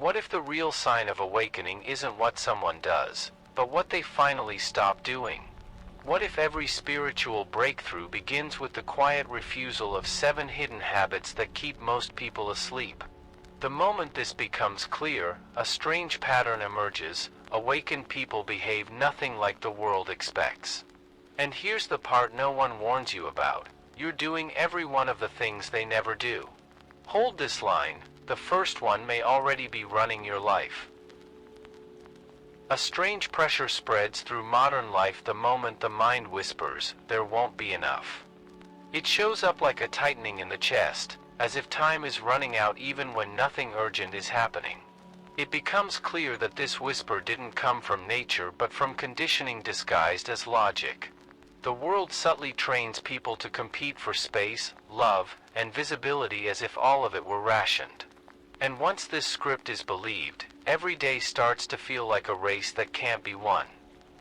What if the real sign of awakening isn't what someone does, but what they finally stop doing? What if every spiritual breakthrough begins with the quiet refusal of 7 hidden habits that keep most people asleep? The moment this becomes clear, a strange pattern emerges. Awakened people behave nothing like the world expects. And here's the part no one warns you about. You're doing every one of the things they never do. Hold this line. The first one may already be running your life. A strange pressure spreads through modern life the moment the mind whispers, there won't be enough. It shows up like a tightening in the chest, as if time is running out even when nothing urgent is happening. It becomes clear that this whisper didn't come from nature but from conditioning disguised as logic. The world subtly trains people to compete for space, love, and visibility as if all of it were rationed. And once this script is believed, every day starts to feel like a race that can't be won.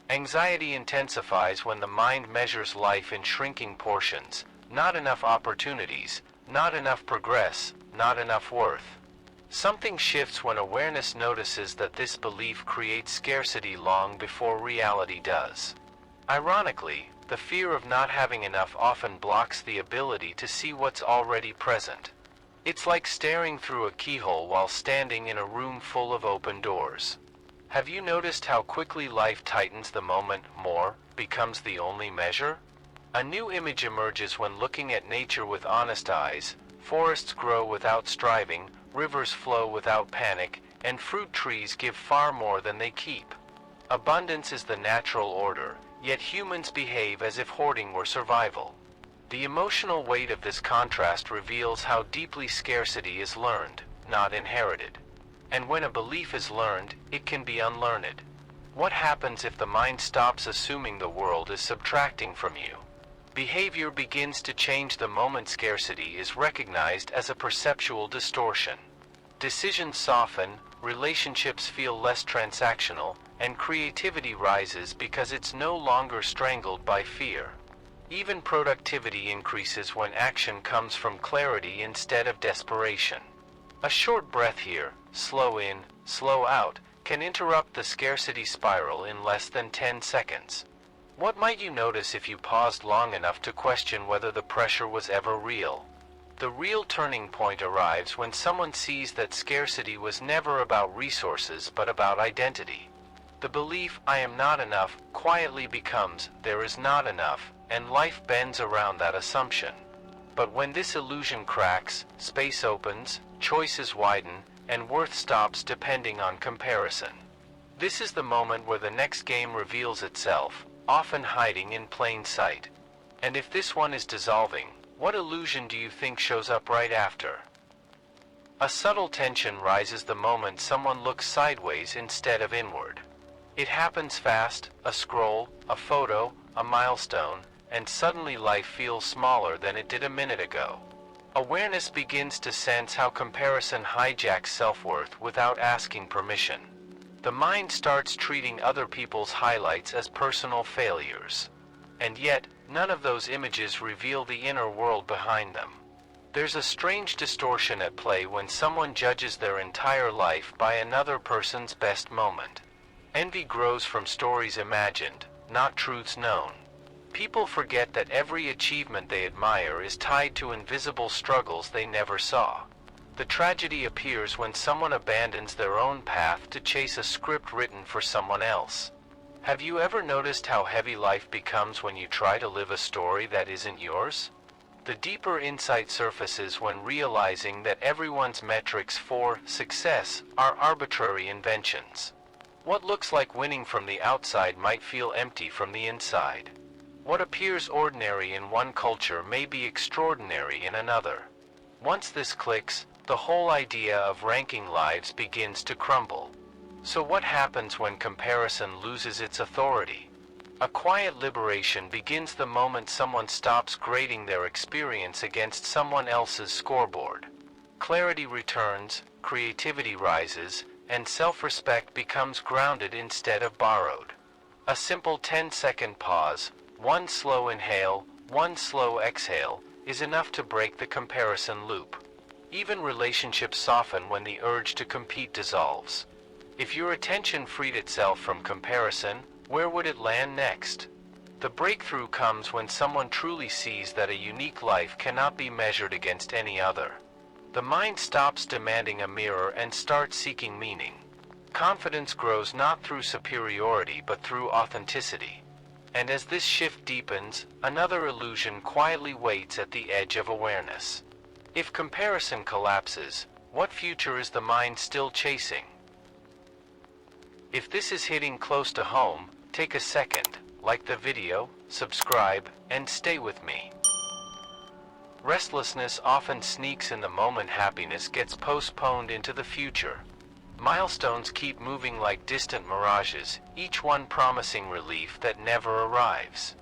Anxiety intensifies when the mind measures life in shrinking portions, not enough opportunities, not enough progress, not enough worth. Something shifts when awareness notices that this belief creates scarcity long before reality does. Ironically, the fear of not having enough often blocks the ability to see what's already present. It's like staring through a keyhole while standing in a room full of open doors. Have you noticed how quickly life tightens the moment more becomes the only measure? A new image emerges when looking at nature with honest eyes. Forests grow without striving, rivers flow without panic, and fruit trees give far more than they keep. Abundance is the natural order, yet humans behave as if hoarding were survival. The emotional weight of this contrast reveals how deeply scarcity is learned, not inherited. And when a belief is learned, it can be unlearned. What happens if the mind stops assuming the world is subtracting from you? Behavior begins to change the moment scarcity is recognized as a perceptual distortion. Decisions soften, relationships feel less transactional, and creativity rises because it's no longer strangled by fear. Even productivity increases when action comes from clarity instead of desperation. A short breath here, slow in, slow out, can interrupt the scarcity spiral in less than 10 seconds. What might you notice if you paused long enough to question whether the pressure was ever real? The real turning point arrives when someone sees that scarcity was never about resources but about identity. The belief, I am not enough, quietly becomes, there is not enough, and life bends around that assumption. But when this illusion cracks, space opens, choices widen, and worth stops depending on comparison. This is the moment where the next game reveals itself, often hiding in plain sight. And if this one is dissolving, what illusion do you think shows up right after? A subtle tension rises the moment someone looks sideways instead of inward. It happens fast, a scroll, a photo, a milestone, and suddenly life feels smaller than it did a minute ago. Awareness begins to sense how comparison hijacks self-worth without asking permission. The mind starts treating other people's highlights as personal failures. And yet, none of those images reveal the inner world behind them. There's a strange distortion at play when someone judges their entire life by another person's best moment. Envy grows from stories imagined, not truths known. People forget that every achievement they admire is tied to invisible struggles they never saw. The tragedy appears when someone abandons their own path to chase a script written for someone else. Have you ever noticed how heavy life becomes when you try to live a story that isn't yours? The deeper insight surfaces when realizing that everyone's metrics for success are arbitrary inventions. What looks like winning from the outside might feel empty from the inside. What appears ordinary in one culture may be extraordinary in another. Once this clicks, the whole idea of ranking lives begins to crumble. So what happens when comparison loses its authority? A quiet liberation begins the moment someone stops grading their experience against someone else's scoreboard. Clarity returns, creativity rises, and self-respect becomes grounded instead of borrowed. A simple 10-second pause, one slow inhale, one slow exhale, is enough to break the comparison loop. Even relationships soften when the urge to compete dissolves. If your attention freed itself from comparison, where would it land next? The breakthrough comes when someone truly sees that a unique life cannot be measured against any other. The mind stops demanding a mirror and starts seeking meaning. Confidence grows not through superiority but through authenticity. And as this shift deepens, another illusion quietly waits at the edge of awareness. If comparison collapses, what future is the mind still chasing? If this is hitting close to home, take a second, like the video, subscribe, and stay with me. Restlessness often sneaks in the moment happiness gets postponed into the future. Milestones keep moving like distant mirages, each one promising relief that never arrives.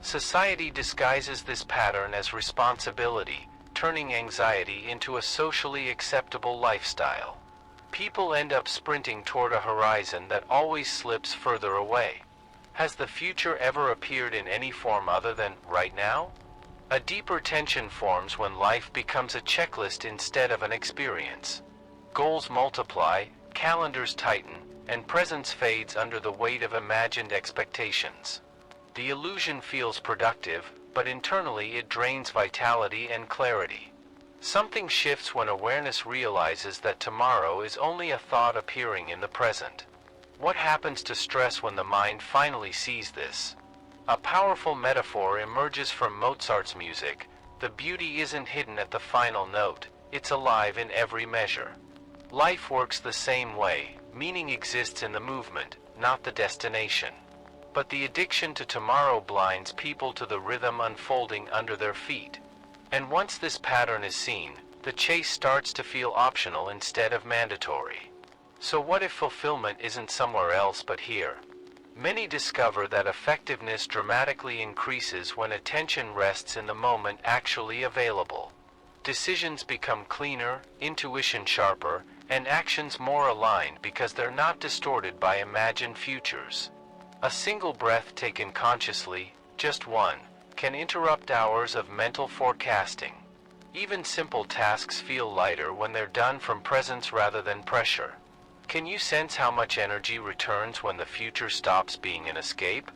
Society disguises this pattern as responsibility, turning anxiety into a socially acceptable lifestyle. People end up sprinting toward a horizon that always slips further away. Has the future ever appeared in any form other than right now? A deeper tension forms when life becomes a checklist instead of an experience. Goals multiply, calendars tighten, and presence fades under the weight of imagined expectations. The illusion feels productive, but internally it drains vitality and clarity. Something shifts when awareness realizes that tomorrow is only a thought appearing in the present. What happens to stress when the mind finally sees this? A powerful metaphor emerges from Mozart's music. The beauty isn't hidden at the final note, it's alive in every measure. Life works the same way, meaning exists in the movement, not the destination. But the addiction to tomorrow blinds people to the rhythm unfolding under their feet. And once this pattern is seen, the chase starts to feel optional instead of mandatory. So what if fulfillment isn't somewhere else but here? Many discover that effectiveness dramatically increases when attention rests in the moment actually available. Decisions become cleaner, intuition sharper, and actions more aligned because they're not distorted by imagined futures. A single breath taken consciously, just one, can interrupt hours of mental forecasting. Even simple tasks feel lighter when they're done from presence rather than pressure. Can you sense how much energy returns when the future stops being an escape?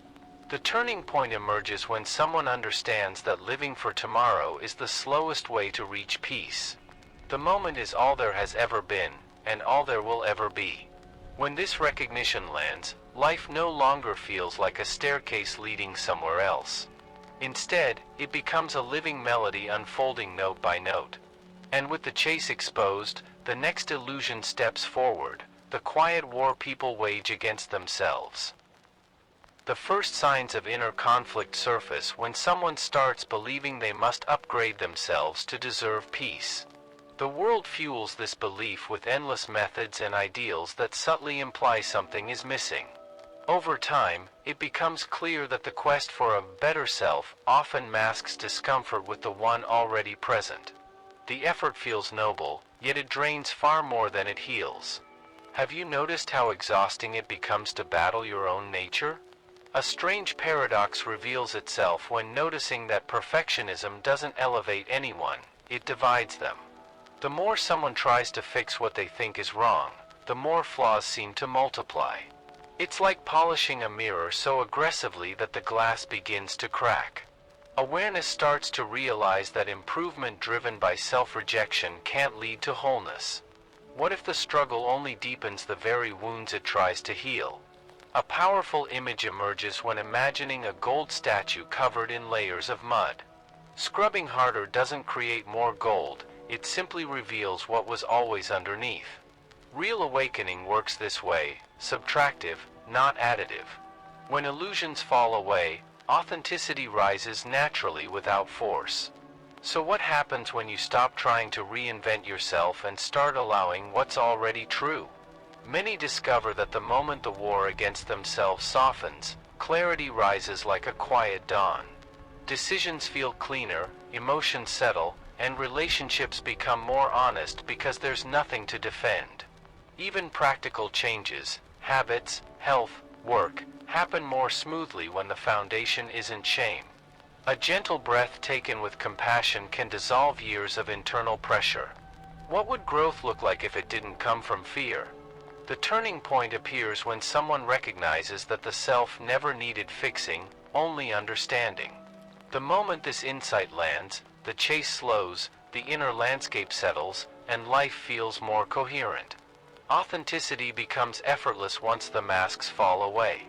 The turning point emerges when someone understands that living for tomorrow is the slowest way to reach peace. The moment is all there has ever been, and all there will ever be. When this recognition lands, life no longer feels like a staircase leading somewhere else. Instead, it becomes a living melody unfolding note by note. And with the chase exposed, the next illusion steps forward, the quiet war people wage against themselves. The first signs of inner conflict surface when someone starts believing they must upgrade themselves to deserve peace. The world fuels this belief with endless methods and ideals that subtly imply something is missing. Over time, it becomes clear that the quest for a better self often masks discomfort with the one already present. The effort feels noble, yet it drains far more than it heals. Have you noticed how exhausting it becomes to battle your own nature? A strange paradox reveals itself when noticing that perfectionism doesn't elevate anyone, it divides them. The more someone tries to fix what they think is wrong, the more flaws seem to multiply. It's like polishing a mirror so aggressively that the glass begins to crack. Awareness starts to realize that improvement driven by self-rejection can't lead to wholeness. What if the struggle only deepens the very wounds it tries to heal? A powerful image emerges when imagining a gold statue covered in layers of mud. Scrubbing harder doesn't create more gold, it simply reveals what was always underneath. Real awakening works this way, subtractive, not additive. When illusions fall away, authenticity rises naturally without force. So what happens when you stop trying to reinvent yourself and start allowing what's already true? Many discover that the moment the war against themselves softens, clarity rises like a quiet dawn. Decisions feel cleaner, emotions settle, and relationships become more honest because there's nothing to defend. Even practical changes, habits, health, work, happen more smoothly when the foundation isn't shame. A gentle breath taken with compassion can dissolve years of internal pressure. What would growth look like if it didn't come from fear? The turning point appears when someone recognizes that the self never needed fixing, only understanding. The moment this insight lands, the chase slows, the inner landscape settles, and life feels more coherent. Authenticity becomes effortless once the masks fall away.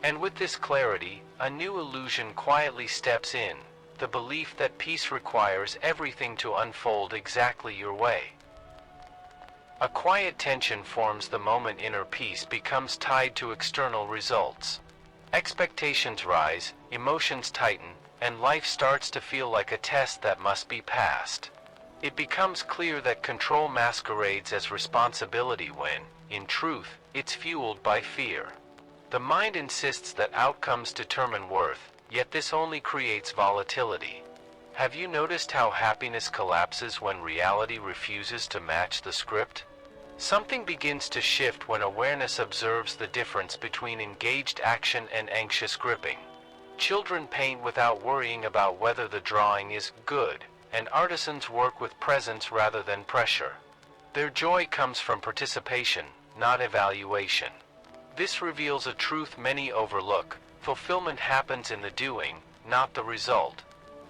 And with this clarity, a new illusion quietly steps in, the belief that peace requires everything to unfold exactly your way. A quiet tension forms the moment inner peace becomes tied to external results. Expectations rise, emotions tighten, and life starts to feel like a test that must be passed. It becomes clear that control masquerades as responsibility when, in truth, it's fueled by fear. The mind insists that outcomes determine worth, yet this only creates volatility. Have you noticed how happiness collapses when reality refuses to match the script? Something begins to shift when awareness observes the difference between engaged action and anxious gripping. Children paint without worrying about whether the drawing is good, and artisans work with presence rather than pressure. Their joy comes from participation, not evaluation. This reveals a truth many overlook: fulfillment happens in the doing, not the result.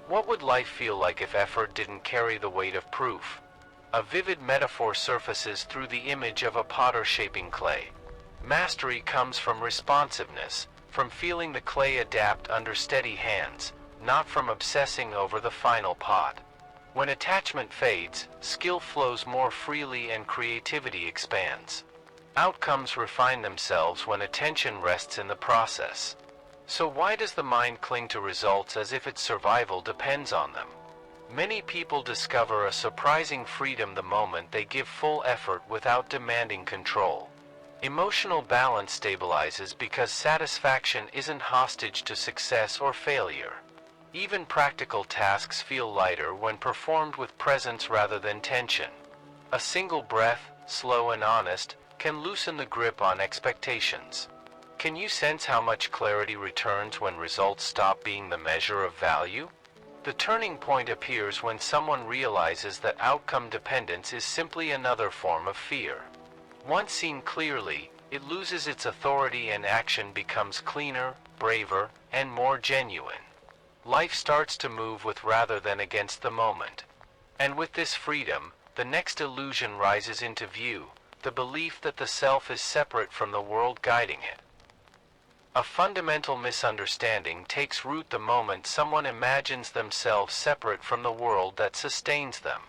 What would life feel like if effort didn't carry the weight of proof? A vivid metaphor surfaces through the image of a potter shaping clay. Mastery comes from responsiveness, from feeling the clay adapt under steady hands, not from obsessing over the final pot. When attachment fades, skill flows more freely and creativity expands. Outcomes refine themselves when attention rests in the process. So why does the mind cling to results as if its survival depends on them? Many people discover a surprising freedom the moment they give full effort without demanding control. Emotional balance stabilizes because satisfaction isn't hostage to success or failure. Even practical tasks feel lighter when performed with presence rather than tension. A single breath, slow and honest, can loosen the grip on expectations. Can you sense how much clarity returns when results stop being the measure of value? The turning point appears when someone realizes that outcome dependence is simply another form of fear. Once seen clearly, it loses its authority and action becomes cleaner, braver, and more genuine. Life starts to move with rather than against the moment. And with this freedom, the next illusion rises into view, the belief that the self is separate from the world guiding it. A fundamental misunderstanding takes root the moment someone imagines themselves separate from the world that sustains them.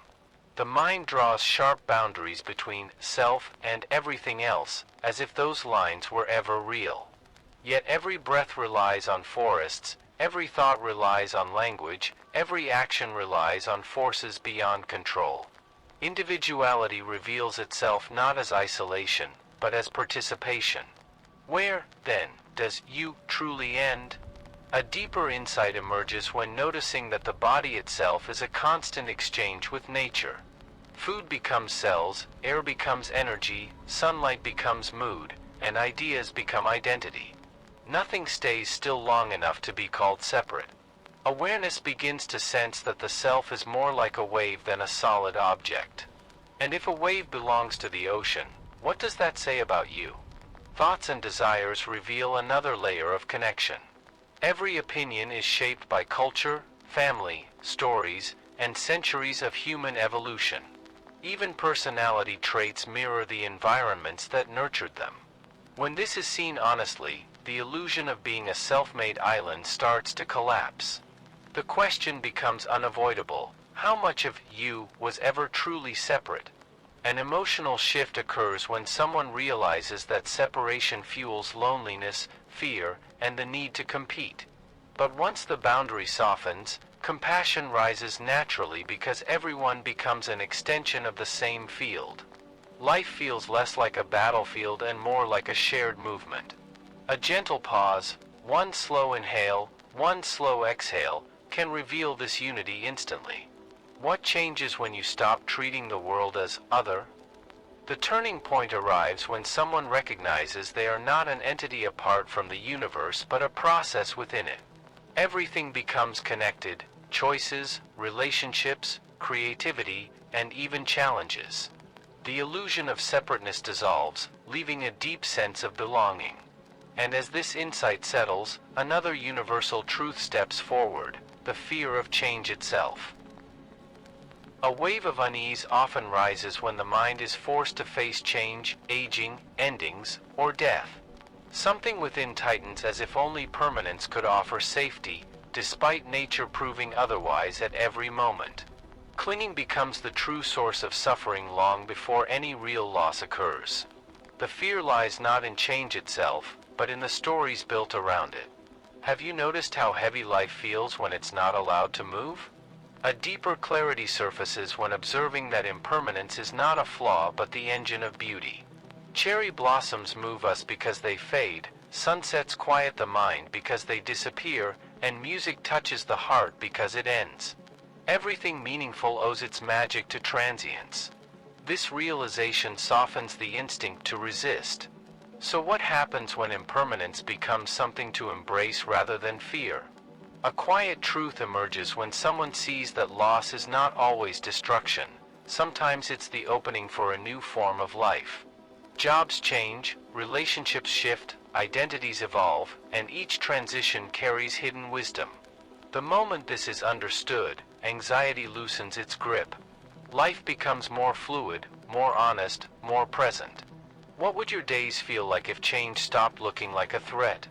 The mind draws sharp boundaries between self and everything else, as if those lines were ever real. Yet every breath relies on forests, every thought relies on language, every action relies on forces beyond control. Individuality reveals itself not as isolation, but as participation. Where, then, does you truly end? A deeper insight emerges when noticing that the body itself is a constant exchange with nature. Food becomes cells, air becomes energy, sunlight becomes mood, and ideas become identity. Nothing stays still long enough to be called separate. Awareness begins to sense that the self is more like a wave than a solid object. And if a wave belongs to the ocean, what does that say about you? Thoughts and desires reveal another layer of connection. Every opinion is shaped by culture, family, stories, and centuries of human evolution. Even personality traits mirror the environments that nurtured them. When this is seen honestly, the illusion of being a self-made island starts to collapse. The question becomes unavoidable: how much of you was ever truly separate? An emotional shift occurs when someone realizes that separation fuels loneliness, fear, and the need to compete. But once the boundary softens, compassion rises naturally because everyone becomes an extension of the same field. Life feels less like a battlefield and more like a shared movement. A gentle pause, one slow inhale, one slow exhale, can reveal this unity instantly. What changes when you stop treating the world as other? The turning point arrives when someone recognizes they are not an entity apart from the universe but a process within it. Everything becomes connected: choices, relationships, creativity, and even challenges. The illusion of separateness dissolves, leaving a deep sense of belonging. And as this insight settles, another universal truth steps forward: the fear of change itself. A wave of unease often rises when the mind is forced to face change, aging, endings, or death. Something within tightens as if only permanence could offer safety, despite nature proving otherwise at every moment. Clinging becomes the true source of suffering long before any real loss occurs. The fear lies not in change itself, but in the stories built around it. Have you noticed how heavy life feels when it's not allowed to move? A deeper clarity surfaces when observing that impermanence is not a flaw but the engine of beauty. Cherry blossoms move us because they fade, sunsets quiet the mind because they disappear, and music touches the heart because it ends. Everything meaningful owes its magic to transience. This realization softens the instinct to resist. So what happens when impermanence becomes something to embrace rather than fear? A quiet truth emerges when someone sees that loss is not always destruction. Sometimes it's the opening for a new form of life. Jobs change, relationships shift, identities evolve, and each transition carries hidden wisdom. The moment this is understood, anxiety loosens its grip. Life becomes more fluid, more honest, more present. What would your days feel like if change stopped looking like a threat?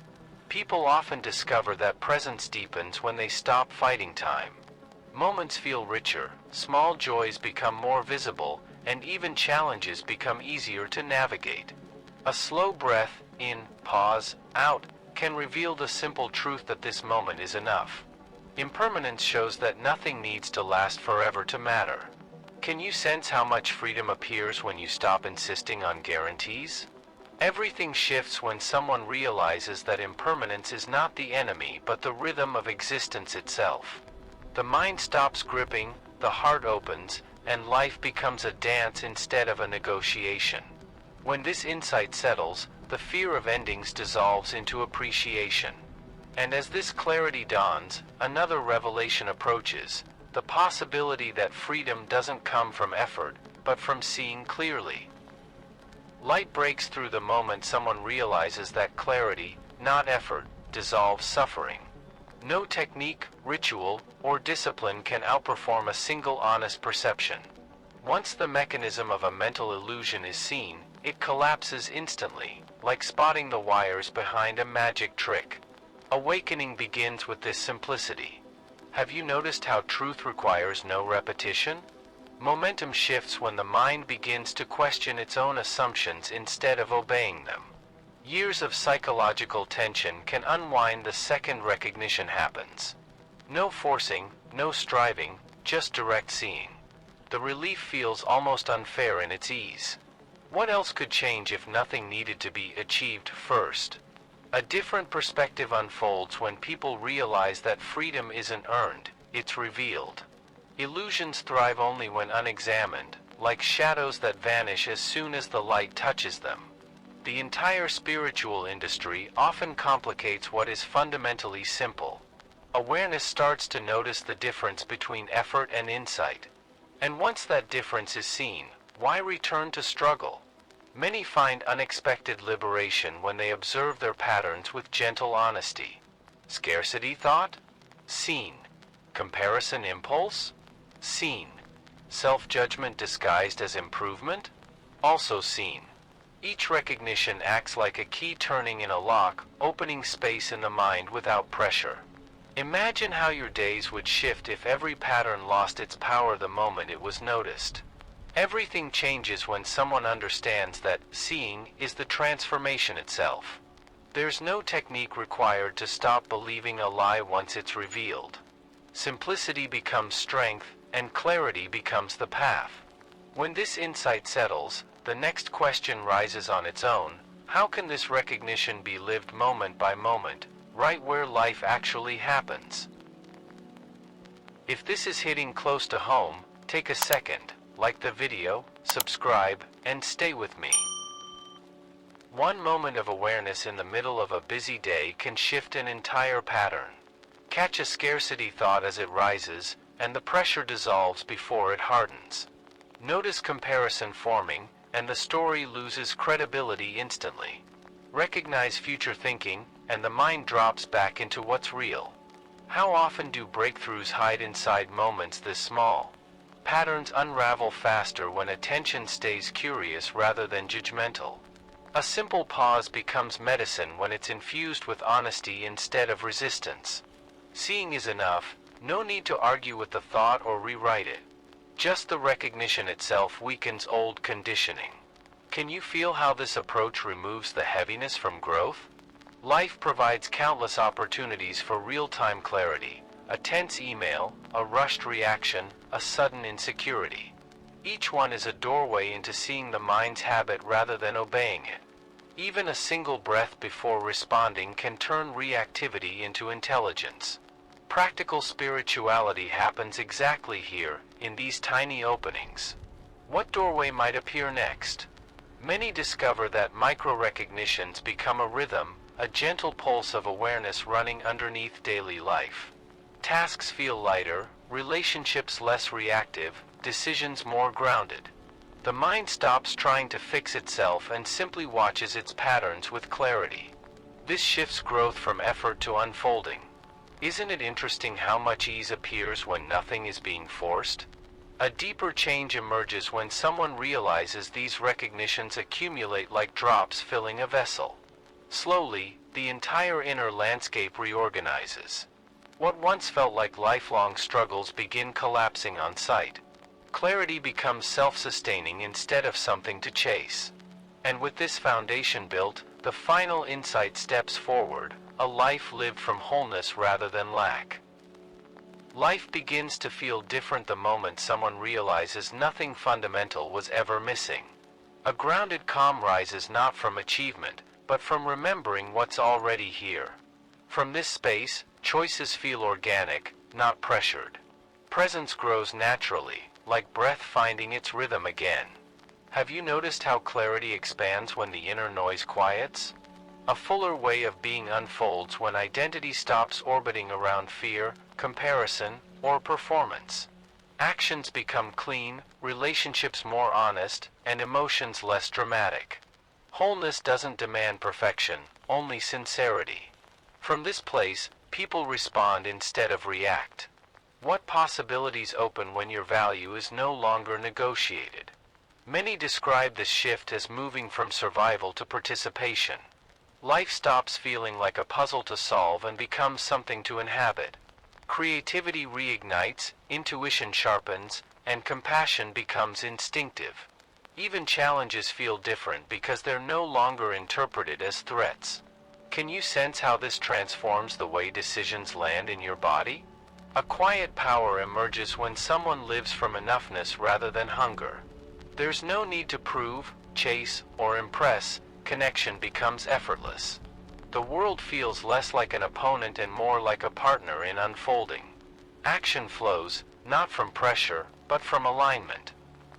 People often discover that presence deepens when they stop fighting time. Moments feel richer, small joys become more visible, and even challenges become easier to navigate. A slow breath, in, pause, out, can reveal the simple truth that this moment is enough. Impermanence shows that nothing needs to last forever to matter. Can you sense how much freedom appears when you stop insisting on guarantees? Everything shifts when someone realizes that impermanence is not the enemy but the rhythm of existence itself. The mind stops gripping, the heart opens, and life becomes a dance instead of a negotiation. When this insight settles, the fear of endings dissolves into appreciation. And as this clarity dawns, another revelation approaches: the possibility that freedom doesn't come from effort, but from seeing clearly. Light breaks through the moment someone realizes that clarity, not effort, dissolves suffering. No technique, ritual, or discipline can outperform a single honest perception. Once the mechanism of a mental illusion is seen, it collapses instantly, like spotting the wires behind a magic trick. Awakening begins with this simplicity. Have you noticed how truth requires no repetition? Momentum shifts when the mind begins to question its own assumptions instead of obeying them. Years of psychological tension can unwind the second recognition happens. No forcing, no striving, just direct seeing. The relief feels almost unfair in its ease. What else could change if nothing needed to be achieved first? A different perspective unfolds when people realize that freedom isn't earned, it's revealed. Illusions thrive only when unexamined, like shadows that vanish as soon as the light touches them. The entire spiritual industry often complicates what is fundamentally simple. Awareness starts to notice the difference between effort and insight. And once that difference is seen, why return to struggle? Many find unexpected liberation when they observe their patterns with gentle honesty. Scarcity thought? Seen. Comparison impulse? Seen. Self-judgment disguised as improvement? Also seen. Each recognition acts like a key turning in a lock, opening space in the mind without pressure. Imagine how your days would shift if every pattern lost its power the moment it was noticed. Everything changes when someone understands that seeing is the transformation itself. There's no technique required to stop believing a lie once it's revealed. Simplicity becomes strength, and clarity becomes the path. When this insight settles, the next question rises on its own: how can this recognition be lived moment by moment, right where life actually happens? If this is hitting close to home, take a second, like the video, subscribe, and stay with me. One moment of awareness in the middle of a busy day can shift an entire pattern. Catch a scarcity thought as it rises, and the pressure dissolves before it hardens. Notice comparison forming, and the story loses credibility instantly. Recognize future thinking, and the mind drops back into what's real. How often do breakthroughs hide inside moments this small? Patterns unravel faster when attention stays curious rather than judgmental. A simple pause becomes medicine when it's infused with honesty instead of resistance. Seeing is enough, no need to argue with the thought or rewrite it. Just the recognition itself weakens old conditioning. Can you feel how this approach removes the heaviness from growth? Life provides countless opportunities for real-time clarity. A tense email, a rushed reaction, a sudden insecurity. Each one is a doorway into seeing the mind's habit rather than obeying it. Even a single breath before responding can turn reactivity into intelligence. Practical spirituality happens exactly here, in these tiny openings. What doorway might appear next? Many discover that micro-recognitions become a rhythm, a gentle pulse of awareness running underneath daily life. Tasks feel lighter, relationships less reactive, decisions more grounded. The mind stops trying to fix itself and simply watches its patterns with clarity. This shifts growth from effort to unfolding. Isn't it interesting how much ease appears when nothing is being forced? A deeper change emerges when someone realizes these recognitions accumulate like drops filling a vessel. Slowly, the entire inner landscape reorganizes. What once felt like lifelong struggles begin collapsing on sight. Clarity becomes self-sustaining instead of something to chase. And with this foundation built, the final insight steps forward, a life lived from wholeness rather than lack. Life begins to feel different the moment someone realizes nothing fundamental was ever missing. A grounded calm rises not from achievement, but from remembering what's already here. From this space, choices feel organic, not pressured. Presence grows naturally, like breath finding its rhythm again. Have you noticed how clarity expands when the inner noise quiets? A fuller way of being unfolds when identity stops orbiting around fear, comparison, or performance. Actions become clean, relationships more honest, and emotions less dramatic. Wholeness doesn't demand perfection, only sincerity. From this place, people respond instead of react. What possibilities open when your value is no longer negotiated? Many describe this shift as moving from survival to participation. Life stops feeling like a puzzle to solve and becomes something to inhabit. Creativity reignites, intuition sharpens, and compassion becomes instinctive. Even challenges feel different because they're no longer interpreted as threats. Can you sense how this transforms the way decisions land in your body? A quiet power emerges when someone lives from enoughness rather than hunger. There's no need to prove, chase, or impress. Connection becomes effortless. The world feels less like an opponent and more like a partner in unfolding. Action flows, not from pressure, but from alignment.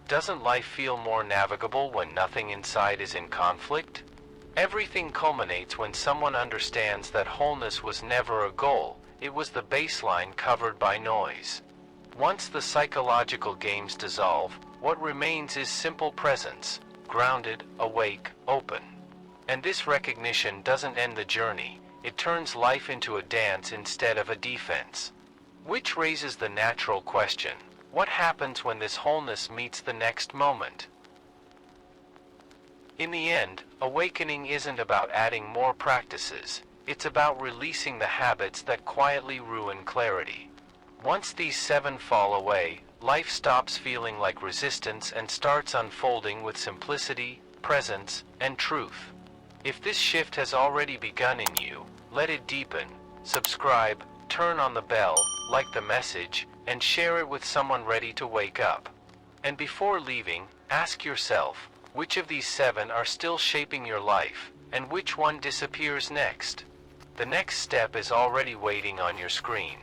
Doesn't life feel more navigable when nothing inside is in conflict? Everything culminates when someone understands that wholeness was never a goal, it was the baseline covered by noise. Once the psychological games dissolve, what remains is simple presence, grounded, awake, open. And this recognition doesn't end the journey, it turns life into a dance instead of a defense. Which raises the natural question, what happens when this wholeness meets the next moment? In the end, awakening isn't about adding more practices, it's about releasing the habits that quietly ruin clarity. Once these 7 fall away, life stops feeling like resistance and starts unfolding with simplicity, presence, and truth. If this shift has already begun in you, let it deepen. Subscribe, turn on the bell, like the message, and share it with someone ready to wake up. And before leaving, ask yourself, which of these 7 are still shaping your life, and which one disappears next? The next step is already waiting on your screen.